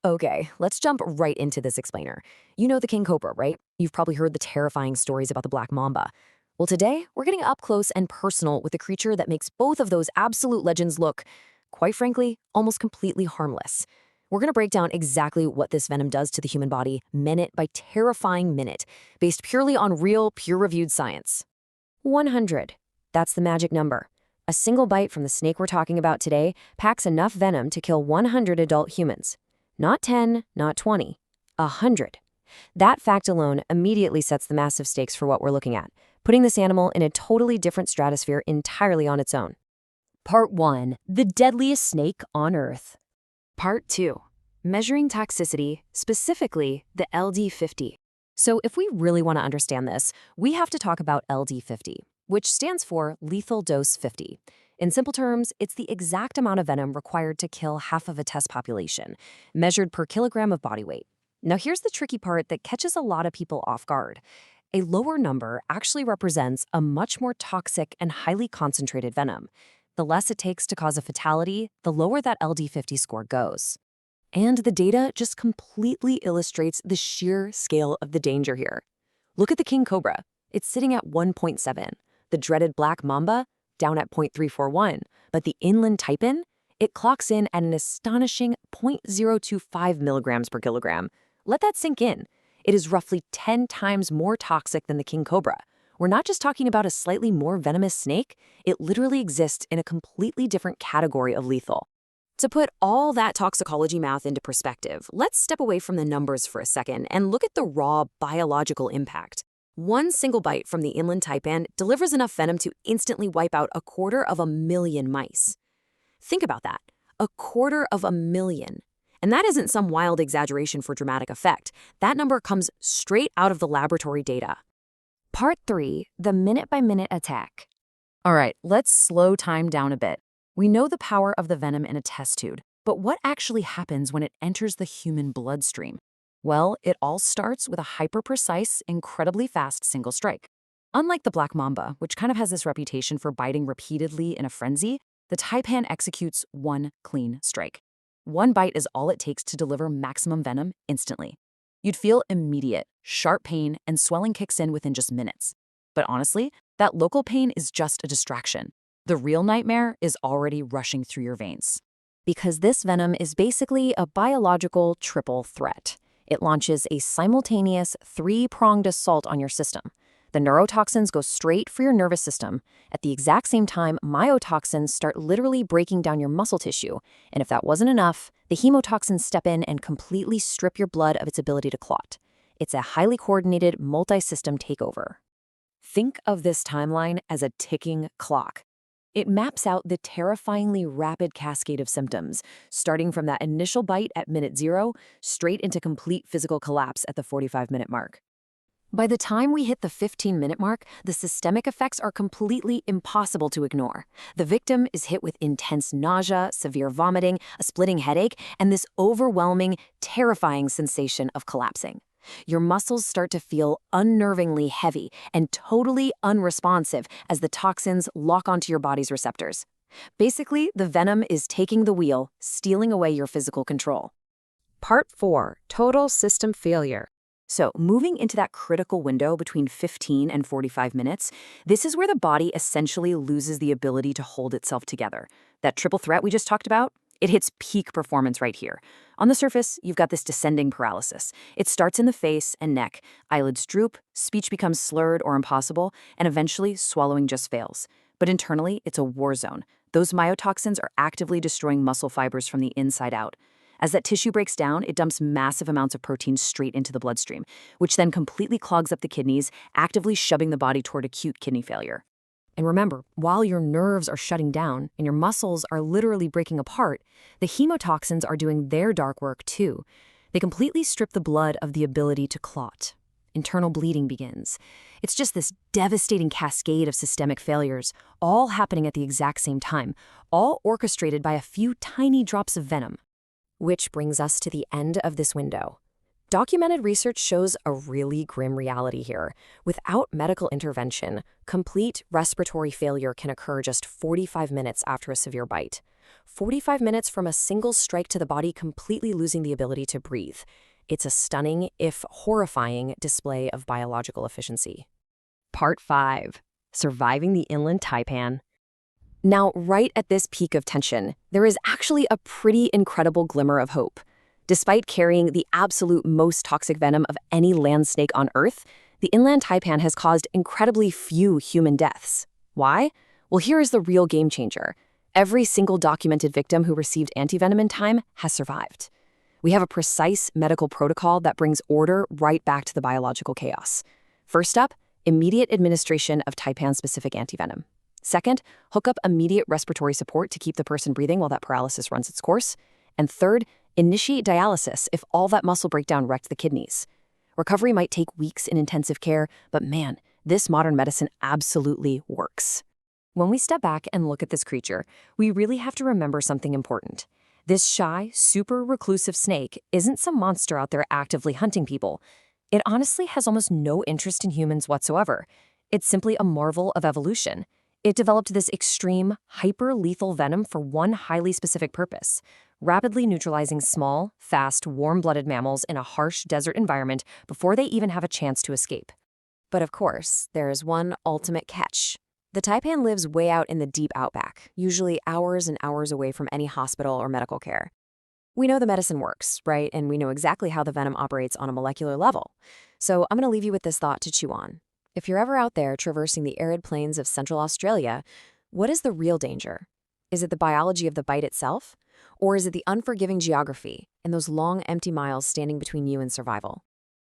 Okay, let's jump right into this explainer. You know the king cobra, right? You've probably heard the terrifying stories about the black mamba. Well, today, we're getting up close and personal with a creature that makes both of those absolute legends look, quite frankly, almost completely harmless. We're going to break down exactly what this venom does to the human body, minute by terrifying minute, based purely on real, peer-reviewed science. 100. That's the magic number. A single bite from the snake we're talking about today packs enough venom to kill 100 adult humans. Not 10, not 20, 100. That fact alone immediately sets the massive stakes for what we're looking at, putting this animal in a totally different stratosphere entirely on its own. Part 1. The deadliest snake on Earth. Part 2. Measuring toxicity, specifically the LD50. So if we really want to understand this, we have to talk about LD50, which stands for lethal dose 50. In simple terms, it's the exact amount of venom required to kill half of a test population, measured per kilogram of body weight. Now here's the tricky part that catches a lot of people off guard. A lower number actually represents a much more toxic and highly concentrated venom. The less it takes to cause a fatality, the lower that LD50 score goes. And the data just completely illustrates the sheer scale of the danger here. Look at the king cobra. It's sitting at 1.7. The dreaded black mamba, down at 0.341, but the inland taipan, it clocks in at an astonishing 0.025 milligrams per kilogram. Let that sink in. It is roughly 10 times more toxic than the king cobra. We're not just talking about a slightly more venomous snake, it literally exists in a completely different category of lethal. To put all that toxicology math into perspective, let's step away from the numbers for a second and look at the raw biological impact. One single bite from the inland taipan delivers enough venom to instantly wipe out 250,000 mice. Think about that, 250,000. And that isn't some wild exaggeration for dramatic effect. That number comes straight out of the laboratory data. Part 3, the minute-by-minute attack. All right, let's slow time down a bit. We know the power of the venom in a test tube, but what actually happens when it enters the human bloodstream? Well, it all starts with a hyper-precise, incredibly fast single strike. Unlike the black mamba, which kind of has this reputation for biting repeatedly in a frenzy, the taipan executes one clean strike. One bite is all it takes to deliver maximum venom instantly. You'd feel immediate, sharp pain, and swelling kicks in within just minutes. But honestly, that local pain is just a distraction. The real nightmare is already rushing through your veins. Because this venom is basically a biological triple threat. It launches a simultaneous three-pronged assault on your system. The neurotoxins go straight for your nervous system. At the exact same time, myotoxins start literally breaking down your muscle tissue. And if that wasn't enough, the hemotoxins step in and completely strip your blood of its ability to clot. It's a highly coordinated, multi-system takeover. Think of this timeline as a ticking clock. It maps out the terrifyingly rapid cascade of symptoms, starting from that initial bite at minute 0, straight into complete physical collapse at the 45-minute mark. By the time we hit the 15-minute mark, the systemic effects are completely impossible to ignore. The victim is hit with intense nausea, severe vomiting, a splitting headache, and this overwhelming, terrifying sensation of collapsing. Your muscles start to feel unnervingly heavy and totally unresponsive as the toxins lock onto your body's receptors. Basically, the venom is taking the wheel, stealing away your physical control. Part 4. Total system failure. So, moving into that critical window between 15 and 45 minutes, this is where the body essentially loses the ability to hold itself together. That triple threat we just talked about? It hits peak performance right here. On the surface, you've got this descending paralysis. It starts in the face and neck. Eyelids droop, speech becomes slurred or impossible, and eventually swallowing just fails. But internally, it's a war zone. Those myotoxins are actively destroying muscle fibers from the inside out. As that tissue breaks down, it dumps massive amounts of protein straight into the bloodstream, which then completely clogs up the kidneys, actively shoving the body toward acute kidney failure. And remember, while your nerves are shutting down and your muscles are literally breaking apart, the hemotoxins are doing their dark work too. They completely strip the blood of the ability to clot. Internal bleeding begins. It's just this devastating cascade of systemic failures, all happening at the exact same time, all orchestrated by a few tiny drops of venom. Which brings us to the end of this window. Documented research shows a really grim reality here. Without medical intervention, complete respiratory failure can occur just 45 minutes after a severe bite. 45 minutes from a single strike to the body, completely losing the ability to breathe. It's a stunning, if horrifying, display of biological efficiency. Part 5. Surviving the inland taipan. Now, right at this peak of tension, there is actually a pretty incredible glimmer of hope. Despite carrying the absolute most toxic venom of any land snake on Earth, the inland taipan has caused incredibly few human deaths. Why? Well, here is the real game changer. Every single documented victim who received antivenom in time has survived. We have a precise medical protocol that brings order right back to the biological chaos. First up, immediate administration of taipan-specific antivenom. Second, hook up immediate respiratory support to keep the person breathing while that paralysis runs its course. And third, initiate dialysis if all that muscle breakdown wrecked the kidneys. Recovery might take weeks in intensive care, but man, this modern medicine absolutely works. When we step back and look at this creature, we really have to remember something important. This shy, super reclusive snake isn't some monster out there actively hunting people. It honestly has almost no interest in humans whatsoever. It's simply a marvel of evolution. It developed this extreme, hyper-lethal venom for one highly specific purpose: rapidly neutralizing small, fast, warm-blooded mammals in a harsh desert environment before they even have a chance to escape. But of course, there's one ultimate catch. The taipan lives way out in the deep outback, usually hours and hours away from any hospital or medical care. We know the medicine works, right? And we know exactly how the venom operates on a molecular level. So I'm going to leave you with this thought to chew on. If you're ever out there traversing the arid plains of Central Australia, what is the real danger? Is it the biology of the bite itself? Or is it the unforgiving geography and those long, empty miles standing between you and survival?